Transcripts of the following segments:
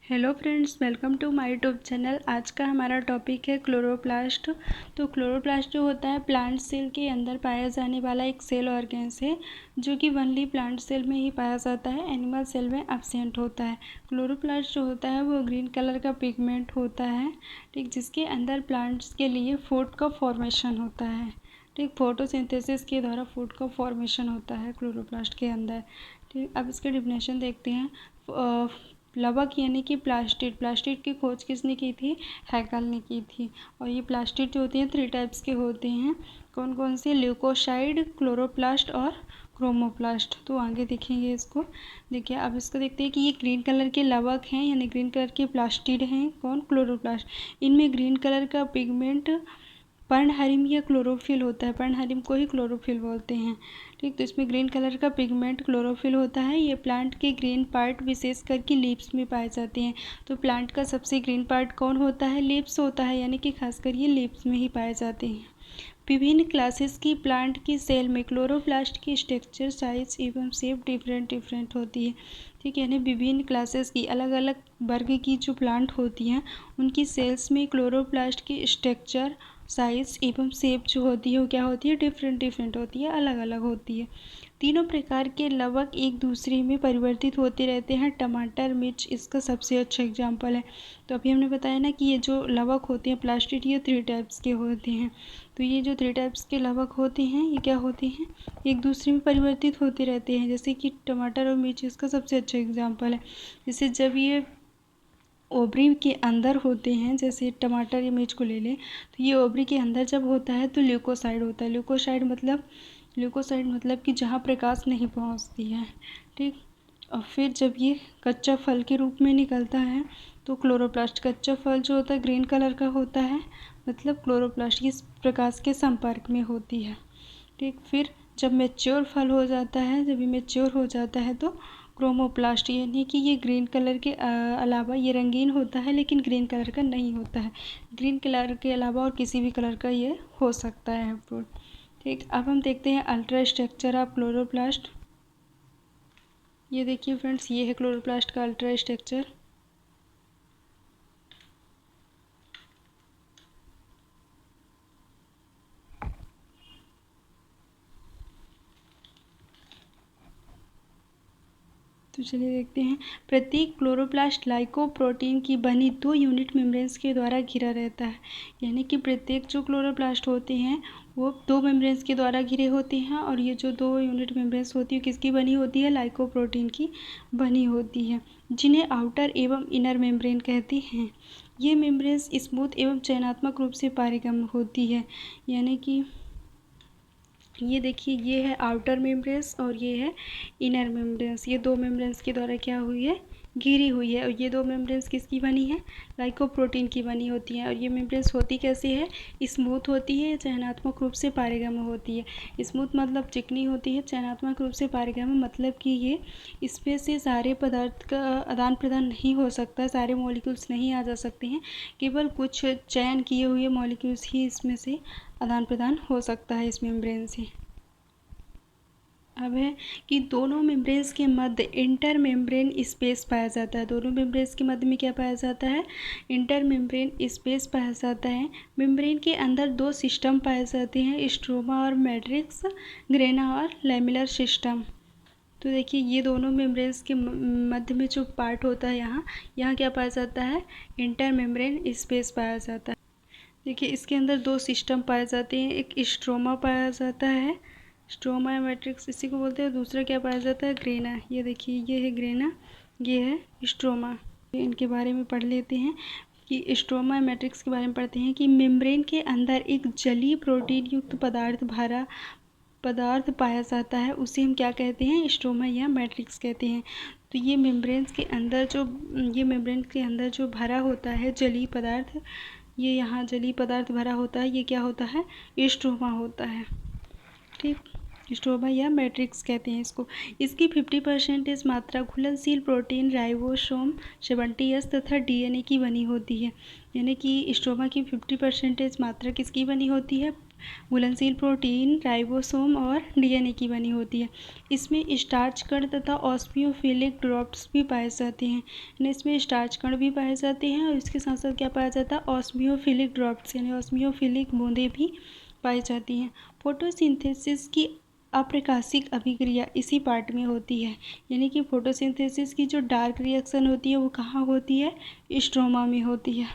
Hello friends, welcome to my YouTube channel. आज का हमारा टॉपिक है क्लोरोप्लास्ट। तो क्लोरोप्लास्ट जो होता है प्लांट सेल के अंदर पाया जाने वाला एक सेल ऑर्गेन्स है जो कि ओनली प्लांट सेल में ही पाया जाता है, एनिमल सेल में एब्सेंट होता है। क्लोरोप्लास्ट जो होता है वो ग्रीन कलर का पिगमेंट होता है, ठीक, जिसके अंदर प्लांट्स के लिए फूड का फॉर्मेशन होता है। ठीक, फोटोसिंथेसिस के द्वारा फूड का फॉर्मेशन होता है क्लोरोप्लास्ट के अंदर। ठीक, अब इसके डिफिनेशन देखते हैं। लवक यानी कि प्लास्टिड। प्लास्टिड की खोज किसने की थी? हैकल ने की थी। और ये प्लास्टिड जो होते हैं 3 टाइप्स के होते हैं। कौन कौन से? ल्यूकोसाइड, क्लोरोप्लास्ट और क्रोमोप्लास्ट। तो आगे देखेंगे इसको। देखिए अब इसको देखते हैं कि ये ग्रीन कलर के लवक हैं यानी ग्रीन कलर के प्लास्टिड हैं। कौन? क्लोरोप्लास्ट। इनमें ग्रीन कलर का पिगमेंट पर्णहरिम या क्लोरोफिल होता है। पर्णहरिम को ही क्लोरोफिल बोलते हैं। ठीक, तो इसमें ग्रीन कलर का पिगमेंट क्लोरोफिल होता है। ये प्लांट के ग्रीन पार्ट विशेष करके लीव्स में पाए जाते हैं। तो प्लांट का सबसे ग्रीन पार्ट कौन होता है? लीव्स होता है, यानी कि खासकर ये लीव्स में ही पाए जाते हैं। विभिन्न क्लासेस की प्लांट की सेल में क्लोरोप्लास्ट की स्ट्रक्चर, साइज एवं शेप डिफरेंट होती है। ठीक है, यानी विभिन्न क्लासेस की अलग अलग वर्ग की जो प्लांट होती हैं उनकी सेल्स में क्लोरोप्लास्ट की स्ट्रक्चर, साइज एवं शेप जो होती है वो क्या होती है? डिफरेंट होती है, अलग अलग होती है। तीनों प्रकार के लवक एक दूसरे में परिवर्तित होते रहते हैं। टमाटर, मिर्च इसका सबसे अच्छा एग्जाम्पल है। तो अभी हमने बताया ना कि ये जो लवक होते हैं प्लास्टिड, ये 3 टाइप्स के होते हैं। तो ये जो 3 टाइप्स के लवक होते हैं ये क्या होते हैं? एक दूसरे में परिवर्तित होते रहते हैं। जैसे कि टमाटर और मिर्च इसका सबसे अच्छा एग्जाम्पल है। जैसे जब ये ओवरी के अंदर होते हैं, जैसे टमाटर या मिर्च को ले लें, तो ये ओवरी के अंदर जब होता है तो ल्यूकोसाइड होता है। ल्यूकोसाइड मतलब कि जहाँ प्रकाश नहीं पहुँचती है। ठीक, और फिर जब ये कच्चा फल के रूप में निकलता है तो क्लोरोप्लास्ट। कच्चा फल जो होता है ग्रीन कलर का होता है, मतलब क्लोरोप्लास्ट इस प्रकाश के संपर्क में होती है। ठीक, फिर जब मैच्योर फल हो जाता है, जब ये मैच्योर हो जाता है तो क्रोमोप्लास्ट, यानी कि ये ग्रीन कलर के अलावा ये रंगीन होता है लेकिन ग्रीन कलर का नहीं होता है। ग्रीन कलर के अलावा और किसी भी कलर का ये हो सकता है फ्रूट। ठीक, अब हम देखते हैं अल्ट्रा स्ट्रक्चर ऑफ क्लोरोप्लास्ट। ये देखिए फ्रेंड्स, ये है क्लोरोप्लास्ट का अल्ट्रा स्ट्रक्चर। तो चलिए देखते हैं। प्रत्येक क्लोरोप्लास्ट लाइकोप्रोटीन की बनी 2 यूनिट मेम्ब्रेन्स के द्वारा घिरा रहता है। यानी कि प्रत्येक जो क्लोरोप्लास्ट होते हैं वो 2 मेम्ब्रेन्स के द्वारा घिरे होते हैं, और ये जो 2 यूनिट मेम्ब्रेन्स होती है किसकी बनी होती है? लाइकोप्रोटीन की बनी होती है, जिन्हें आउटर एवं इनर मेम्ब्रेन कहते हैं। ये मेम्ब्रेन्स स्मूथ एवं चयनात्मक रूप से पारगम्य होती है। यानी कि ये देखिए, ये है आउटर मेम्ब्रेन्स और ये है इनर मेम्ब्रेन्स। ये 2 मेम्ब्रेन्स के द्वारा क्या हुई है? घिरी हुई है। और ये 2 मेम्ब्रेन्स किसकी बनी है? लाइकोप्रोटीन की बनी होती हैं। और ये मेम्ब्रेन्स होती कैसे है? स्मूथ होती है, चयनात्मक रूप से पारगम्य होती है। स्मूथ मतलब चिकनी होती है, चयनात्मक रूप से पारगम्य मतलब कि ये इसमें से सारे पदार्थ का आदान प्रदान नहीं हो सकता, सारे मॉलिक्यूल्स नहीं आ जा सकते हैं, केवल कुछ चयन किए हुए मॉलिक्यूल्स ही इसमें से आदान प्रदान हो सकता है इस मेम्ब्रेन से। अब है कि दोनों मेम्ब्रेन्स के मध्य इंटर मेम्ब्रेन स्पेस पाया जाता है। दोनों मेम्ब्रेन्स के मध्य में क्या पाया जाता है? इंटर मेम्ब्रेन स्पेस पाया जाता है। मेम्ब्रेन के अंदर 2 सिस्टम पाए जाते हैं, स्ट्रोमा और मैट्रिक्स, ग्रेना और लैमेलर सिस्टम। तो देखिए, ये दोनों मेम्ब्रेन्स के मध्य में जो पार्ट होता है यहाँ क्या पाया जाता है? इंटर मेम्ब्रेन स्पेस पाया जाता है। देखिए, इसके अंदर 2 सिस्टम पाए जाते हैं। एक स्ट्रोमा पाया जाता है, स्ट्रोमा या मैट्रिक्स इसी को बोलते हैं। दूसरा क्या पाया जाता है? ग्रेना। ये देखिए, ये है ग्रेना, ये है स्ट्रोमा। इनके बारे में पढ़ लेते हैं कि स्ट्रोमा या मैट्रिक्स के बारे में पढ़ते हैं कि मेम्ब्रेन के अंदर एक जलीय प्रोटीन युक्त भरा पदार्थ पाया जाता है, उसे हम क्या कहते हैं? स्ट्रोमा या मैट्रिक्स कहते हैं। तो ये मेम्ब्रेन के अंदर जो भरा होता है जलीय पदार्थ, ये यहाँ जलीय पदार्थ भरा होता है, ये क्या होता है? स्ट्रोमा होता है। ठीक, स्ट्रोमा या मैट्रिक्स कहते हैं इसको। इसकी 50% मात्रा घुलनशील प्रोटीन राइबोसोम 70S तथा डीएनए की बनी होती है। यानी कि स्ट्रोमा की 50% मात्रा किसकी बनी होती है? घुलनशील प्रोटीन, राइबोसोम और डीएनए की बनी होती है। इसमें स्टार्च कण तथा ऑस्मियोफिलिक ड्रॉप्स भी पाए जाते हैं, यानी इसमें स्टार्च कण भी पाए जाते हैं और इसके साथ साथ क्या पाया जाता है, ऑस्मियोफिलिक ड्रॉप्स यानी ऑस्मियोफिलिक बूंदें भी पाई जाती हैं। फोटोसिंथेसिस की अप्रकाशिक अभिक्रिया इसी पार्ट में होती है, यानी कि फोटोसिंथेसिस की जो डार्क रिएक्शन होती है वो कहाँ होती है, स्ट्रोमा में होती है।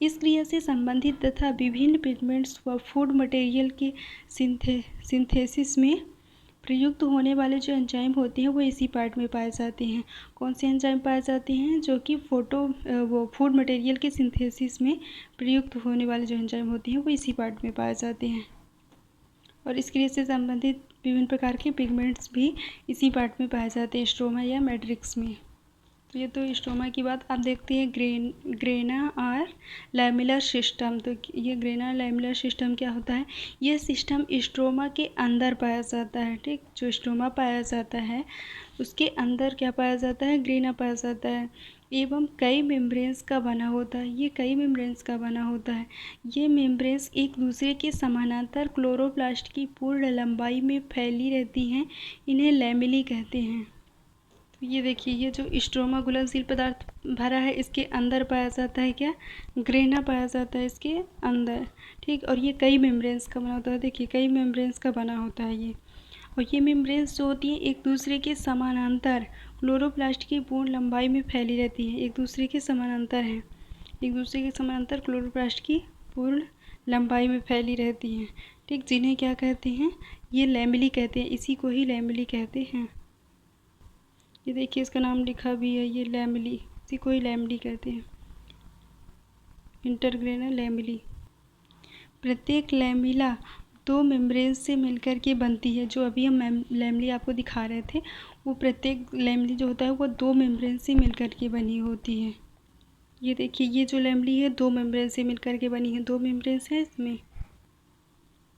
इस क्रिया से संबंधित तथा विभिन्न पिगमेंट्स व फूड मटेरियल के सिंथेसिस में प्रयुक्त होने वाले जो एंजाइम होते हैं वो इसी पार्ट में पाए जाते हैं। कौन से एंजाइम पाए जाते हैं, जो कि फूड मटेरियल के सिंथेसिस में प्रयुक्त होने वाले जो एंजाइम होते हैं वो इसी पार्ट में पाए जाते हैं। और इस क्रिया से संबंधित विभिन्न प्रकार के पिगमेंट्स भी इसी पार्ट में पाए जाते हैं, स्ट्रोमा या मैट्रिक्स में। तो ये तो स्ट्रोमा की बात। आप देखते हैं ग्रेना और लैमिलर सिस्टम। तो ये ग्रेना लैमिलर सिस्टम क्या होता है, ये सिस्टम स्ट्रोमा के अंदर पाया जाता है। ठीक, जो स्ट्रोमा पाया जाता है उसके अंदर क्या पाया जाता है, ग्रेना पाया जाता है, एवं कई मेम्ब्रेन्स का बना होता है। ये कई मेम्ब्रेन्स का बना होता है। ये मेम्ब्रेन्स एक दूसरे के समानांतर क्लोरोप्लास्ट की पूर्ण लंबाई में फैली रहती हैं, इन्हें लैमेली कहते हैं। तो ये देखिए, ये जो स्ट्रोमा घुलनशील पदार्थ भरा है इसके अंदर पाया जाता है क्या, ग्रेना पाया जाता है इसके अंदर। ठीक, और ये कई मेम्ब्रेन्स का बना होता है। देखिए, कई मेम्ब्रेन्स का बना होता है ये, और ये मेम्ब्रेन्स जो होती हैं एक दूसरे के समानांतर क्लोरोप्लास्ट की पूर्ण लंबाई में फैली रहती हैं। एक दूसरे के समानांतर हैं, एक दूसरे के समानांतर क्लोरोप्लास्ट की पूर्ण लंबाई में फैली रहती हैं। ठीक, जिन्हें क्या कहते हैं, ये लैमेली कहते हैं, इसी को ही लैमेली कहते हैं। ये देखिए, इसका नाम लिखा भी है, ये लैमेली, इसी को ही लैमेली कहते हैं, इंटरग्रेनल लैमेली। प्रत्येक लैमेला दो मेम्ब्रेन्स से मिलकर के बनती है। जो अभी हम लैमेली आपको दिखा रहे थे, वो प्रत्येक लैमेली जो होता है वो दो मेम्ब्रेन से मिलकर के बनी होती है। ये देखिए, ये जो लैमेली है दो मेम्ब्रेन से मिलकर के बनी है, दो मेम्ब्रेन्स हैं इसमें,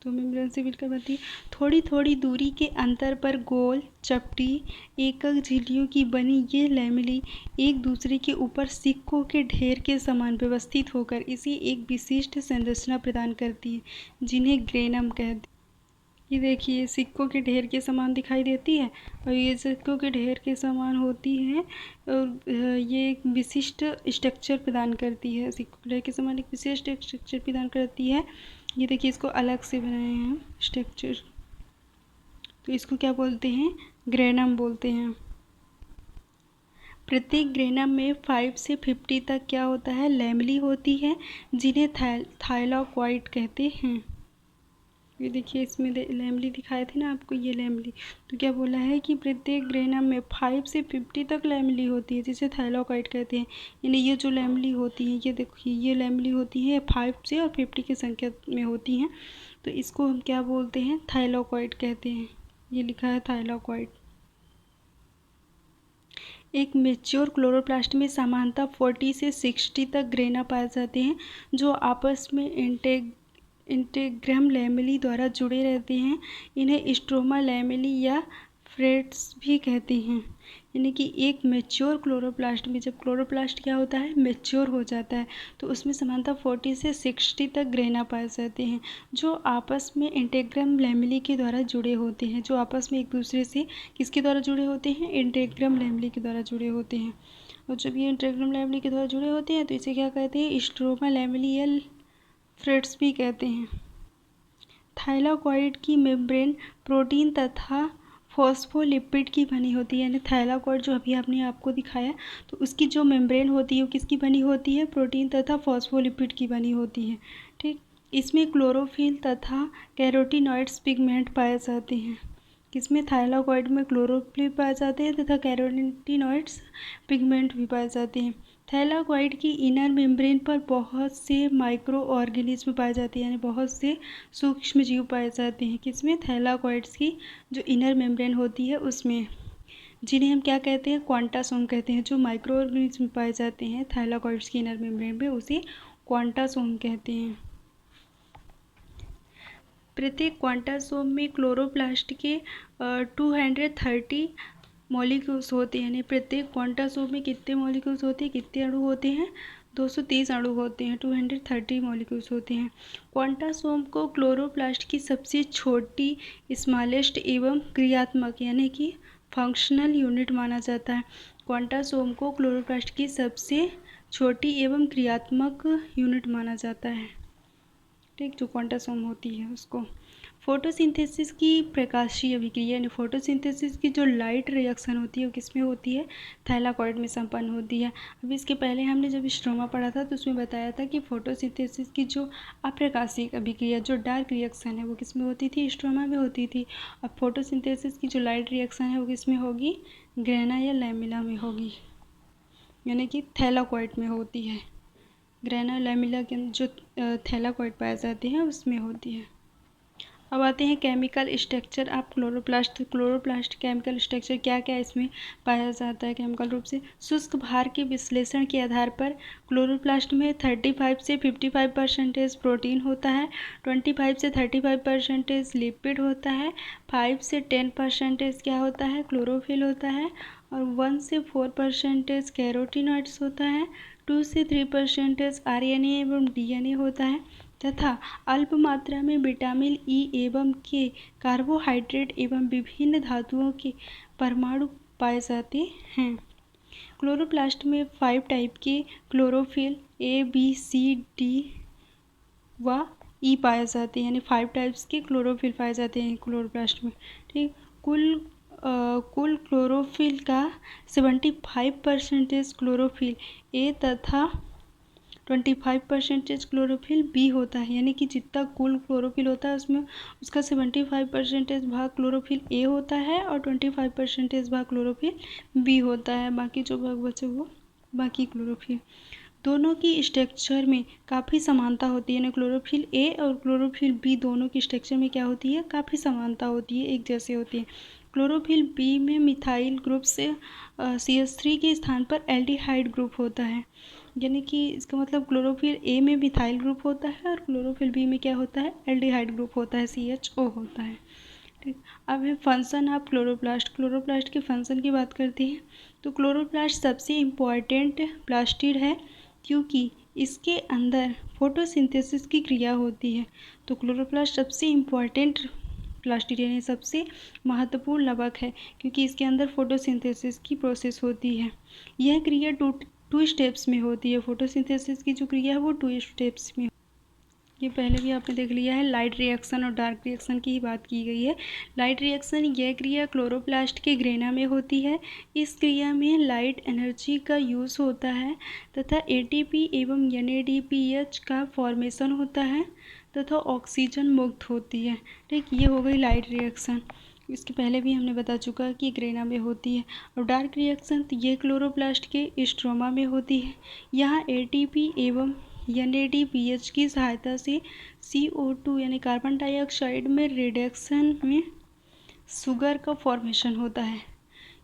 तो मेम्ब्रेन से मिलकर बनती है। थोड़ी थोड़ी दूरी के अंतर पर गोल चपटी एकक झिल्लियों की बनी ये लैमेली एक दूसरे के ऊपर सिक्कों के ढेर के समान व्यवस्थित होकर इसी एक विशिष्ट संरचना प्रदान करती है, जिन्हें ग्रेनम कहते हैं। ये देखिए, सिक्कों के ढेर के समान दिखाई देती है, और ये सिक्कों के ढेर के समान होती है, और ये एक विशिष्ट स्ट्रक्चर प्रदान करती है। सिक्कों के ढेर के समान एक विशिष्ट स्ट्रक्चर प्रदान करती है। ये देखिए, इसको अलग से बनाए हैं स्ट्रक्चर, तो इसको क्या बोलते हैं, ग्रेनम बोलते हैं। प्रत्येक ग्रेनम में 5 से 50 तक क्या होता है, लैमेली होती है, जिन्हें थाइलाकोइड कहते हैं। ये देखिए, इसमें लैमेली दिखाए थे ना आपको, ये लैमेली। तो क्या बोला है कि प्रत्येक ग्रेनम में 5 से 50 तक लैमेली होती है, जिसे थाइलाकोइड कहते हैं। यानी ये जो लैमेली होती है, ये देखिए, ये लैमेली होती है 5 से और 50 की संख्या में होती हैं, तो इसको हम क्या बोलते हैं, थाइलाकोइड कहते हैं। ये लिखा है थाइलाकोइड। एक मेच्योर क्लोरोप्लास्ट में सामान्यतः 40 से 60 तक ग्रेना पाए जाते हैं, जो आपस में इंटेग्रम लैमेली द्वारा जुड़े रहते हैं। इन्हें स्ट्रोमा लैमेली या फ्रेट्स भी कहते हैं। यानी कि एक मैच्योर क्लोरोप्लास्ट में, जब क्लोरोप्लास्ट क्या होता है, मैच्योर हो जाता है, तो उसमें सामान्यतः 40 से 60 तक ग्रेना पाए जाते हैं, जो आपस में इंटेग्रम लैमेली के द्वारा जुड़े होते हैं। जो आपस में एक दूसरे से किसके द्वारा जुड़े होते हैं, इंटेग्रम लैमेली के द्वारा जुड़े होते हैं। और जब ये इंटेग्रम लैमेली के द्वारा जुड़े होते हैं तो इसे क्या कहते हैं, स्ट्रोमा लैमेली या फ्रेट्स भी कहते हैं। थाइलाकोइड की मेम्ब्रेन प्रोटीन तथा फॉस्फोलिपिड की बनी होती है। यानी थाइलाकोइड जो अभी आपने आपको दिखाया, तो उसकी जो मेम्ब्रेन होती है वो किसकी बनी होती है, प्रोटीन तथा फॉस्फोलिपिड की बनी होती है। ठीक, इसमें क्लोरोफिल तथा कैरोटीनॉइड्स पिगमेंट पाए जाते हैं। किसमें, थाइलाकोइड में क्लोरोफिल पाए जाते हैं तथा कैरोटीनॉइड्स पिगमेंट भी पाए जाते हैं। थाइलाकोइड की इनर मेम्ब्रेन पर बहुत से माइक्रो ऑर्गेनिज्म पाए जाते हैं, यानी बहुत से सूक्ष्म जीव पाए जाते हैं। किसमें, थाइलाकोइड्स की जो इनर मेम्ब्रेन होती है उसमें, जिन्हें हम क्या कहते हैं, क्वांटासोम कहते हैं। जो माइक्रो ऑर्गेनिज्म पाए जाते हैं थाइलाकोइड्स की इनर मेम्ब्रेन में, उसे क्वांटासोम कहते हैं। प्रत्येक क्वांटासोम में क्लोरोप्लास्ट के 230 मॉलिक्यूल्स होते हैं। यानी प्रत्येक क्वांटासोम में कितने मॉलिक्यूल्स होते हैं, कितने अणु होते हैं, 230 अणु होते हैं, 230 मॉलिक्यूल्स होते हैं। क्वांटासोम को क्लोरोप्लास्ट की सबसे छोटी, स्मॉलेस्ट एवं क्रियात्मक यानी कि फंक्शनल यूनिट माना जाता है। क्वांटासोम को क्लोरोप्लास्ट की सबसे छोटी एवं क्रियात्मक यूनिट माना जाता है। ठीक, जो क्वांटासोम होती है उसको। फोटोसिंथेसिस की प्रकाशीय अभिक्रिया यानी फोटोसिंथेसिस की जो लाइट रिएक्शन होती है वो किसमें होती है? थैलाकॉइड में संपन्न होती है। अभी इसके पहले हमने जब स्ट्रोमा पढ़ा था तो उसमें बताया था कि फोटोसिंथेसिस की जो अप्रकाशिक अभिक्रिया, जो डार्क रिएक्शन है, वो किसमें होती थी? स्ट्रोमा में होती थी। अब फोटोसिंथेसिस की जो लाइट रिएक्शन है वो किसमें होगी? ग्रेना या लैमेला में होगी, यानी कि थैलाकॉइड में होती है। ग्रेना लैमेला के जो थैलाकॉइड पाए जाते हैं उसमें होती है। अब आते हैं chemical structure of chloroplast. Chloroplast chemical structure क्या क्या इसमें पाया जाता है केमिकल रूप से? शुष्क भार के विश्लेषण के आधार पर क्लोरोप्लास्ट में 35 से 55% प्रोटीन होता है, 25 से 35% लिपिड होता है, 5 से 10% क्या होता है? क्लोरोफिल होता है, और 1 से 4% कैरोटीनॉइड्स होता है, 2 से 3% RNA एवं DNA होता है, तथा अल्प मात्रा में विटामिन ई एवं के, कार्बोहाइड्रेट एवं विभिन्न धातुओं के परमाणु पाए जाते हैं। क्लोरोप्लास्ट में 5 टाइप के chlorophyll A, B, C, D व E पाए जाते हैं, यानी 5 टाइप्स के क्लोरोफिल पाए जाते हैं क्लोरोप्लास्ट में। ठीक, कुल क्लोरोफिल का 75% क्लोरोफिल A तथा 25% क्लोरोफिल बी होता है, यानी कि जितना कुल क्लोरोफिल होता है उसमें उसका 75% भाग क्लोरोफिल ए होता है और 25% भाग क्लोरोफिल बी होता है। बाकी जो भाग बचे वो बाकी क्लोरोफिल। दोनों की स्ट्रक्चर में काफ़ी समानता होती है, यानी क्लोरोफिल ए और क्लोरोफिल बी दोनों की स्ट्रक्चर में क्या होती है? काफ़ी समानता होती है, एक जैसे होती है। क्लोरोफिल बी में मिथाइल ग्रुप से CH3 के स्थान पर एल्डिहाइड ग्रुप होता है, यानी कि इसका मतलब क्लोरोफिल ए में मिथाइल ग्रुप होता है और क्लोरोफिल बी में क्या होता है? एल्डिहाइड ग्रुप होता है, CHO होता है। ठीक, अब है फंक्शन ऑफ क्लोरोप्लास्ट। क्लोरोप्लास्ट के फंक्शन की बात करते हैं तो क्लोरोप्लास्ट सबसे इम्पॉर्टेंट प्लास्टिड है क्योंकि इसके अंदर फोटोसिंथेसिस की क्रिया होती है। तो क्लोरोप्लास्ट सबसे इम्पॉर्टेंट प्लास्टिड यानी सबसे महत्वपूर्ण लवक है क्योंकि इसके अंदर फोटोसिंथेसिस की प्रोसेस होती है। यह क्रिया टू स्टेप्स में होती है। फोटोसिंथेसिस की जो क्रिया है वो 2 स्टेप्स में। ये पहले भी आपने देख लिया है, लाइट रिएक्शन और डार्क रिएक्शन की ही बात की गई है। लाइट रिएक्शन यह क्रिया क्लोरोप्लास्ट के ग्रेना में होती है। इस क्रिया में लाइट एनर्जी का यूज़ होता है तथा ATP एवं NADPH का फॉर्मेशन होता है तथा ऑक्सीजन मुक्त होती है। ठीक, ये हो गई लाइट रिएक्शन। इसके पहले भी हमने बता चुका कि ग्रेना में होती है। और डार्क रिएक्शन तो ये क्लोरोप्लास्ट के स्ट्रोमा में होती है। यहाँ ATP एवं NADPH की सहायता से CO2 यानी कार्बन डाइऑक्साइड में रिडक्शन में शुगर का फॉर्मेशन होता है,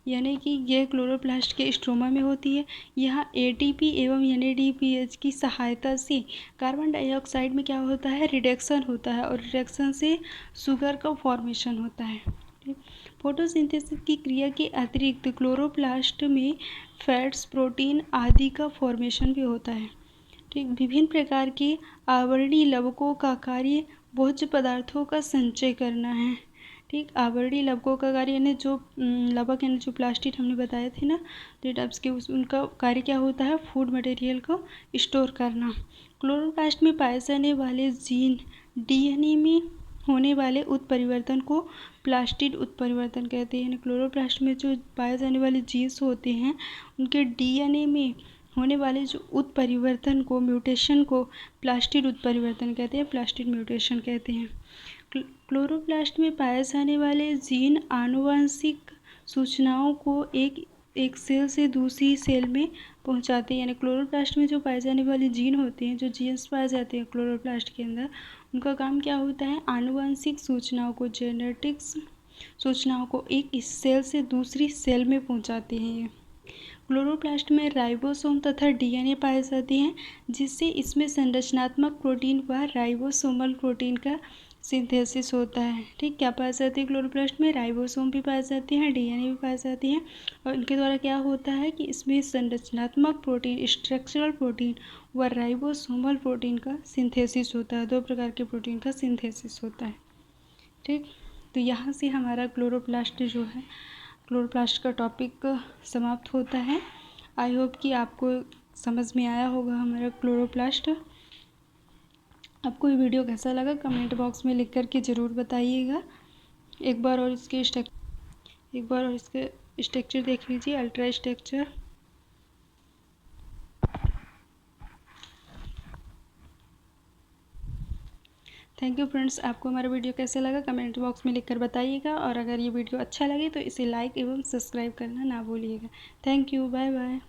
यानी कि यह क्लोरोप्लास्ट के स्ट्रोमा में होती है। यहाँ ATP एवं NADPH की सहायता से कार्बन डाइऑक्साइड में क्या होता है? रिडक्शन होता है और रिडक्शन से शुगर का फॉर्मेशन होता है। फोटोसिंथेसिस की क्रिया के अतिरिक्त क्लोरोप्लास्ट में फैट्स, प्रोटीन आदि का फॉर्मेशन भी होता है। ठीक, विभिन्न प्रकार के आवरणीय लवकों का कार्य भोज्य पदार्थों का संचय करना है। ठीक, आवरणीय लवकों का कार्य यानी जो लवक यानी जो प्लास्टिक हमने बताए थे ना, टाइप्स के, उनका कार्य क्या होता है? फूड मटेरियल को स्टोर करना। क्लोरोप्लास्ट में पाए जाने वाले जीन DNA में होने वाले उत्परिवर्तन को प्लास्टिड उत्परिवर्तन कहते हैं। यानी क्लोरोप्लास्ट में जो पाए जाने वाले जीन्स होते हैं उनके DNA में होने वाले जो उत्परिवर्तन को, म्यूटेशन को प्लास्टिड उत्परिवर्तन कहते हैं, प्लास्टिड म्यूटेशन कहते हैं। क्लोरोप्लास्ट में पाए जाने वाले जीन आनुवंशिक सूचनाओं को एक सेल से दूसरी सेल में पहुंचाते हैं। यानी क्लोरोप्लास्ट में जो पाए जाने वाले जीन होते हैं, जो जीन्स पाए जाते हैं क्लोरोप्लास्ट के अंदर, उनका काम क्या होता है? आनुवंशिक सूचनाओं को, जेनेटिक्स सूचनाओं को एक इस सेल से दूसरी सेल में पहुंचाते हैं। क्लोरोप्लास्ट में राइबोसोम तथा DNA पाए जाते हैं जिससे इसमें संरचनात्मक प्रोटीन व राइबोसोमल प्रोटीन का सिंथेसिस होता है। ठीक, क्या पाई जाती है क्लोरोप्लास्ट में? राइबोसोम भी पाई जाती हैं, डीएनए भी पाई जाती हैं, और इनके द्वारा क्या होता है कि इसमें संरचनात्मक प्रोटीन, स्ट्रक्चरल प्रोटीन व राइबोसोमल प्रोटीन का सिंथेसिस होता है। 2 प्रकार के प्रोटीन का सिंथेसिस होता है। ठीक, तो यहाँ से हमारा क्लोरोप्लास्ट जो है, क्लोरोप्लास्ट का टॉपिक समाप्त होता है। आई होप कि आपको समझ में आया होगा हमारा क्लोरोप्लास्ट। आपको ये वीडियो कैसा लगा कमेंट बॉक्स में लिख कर के ज़रूर बताइएगा। एक बार और इसके स्ट्रक्चर देख लीजिए, ultra structure. Thank you friends. आपको हमारा वीडियो कैसे लगा कमेंट बॉक्स में लिखकर बताइएगा, और अगर ये वीडियो अच्छा लगे तो इसे लाइक एवं सब्सक्राइब करना ना भूलिएगा। Thank you, bye bye.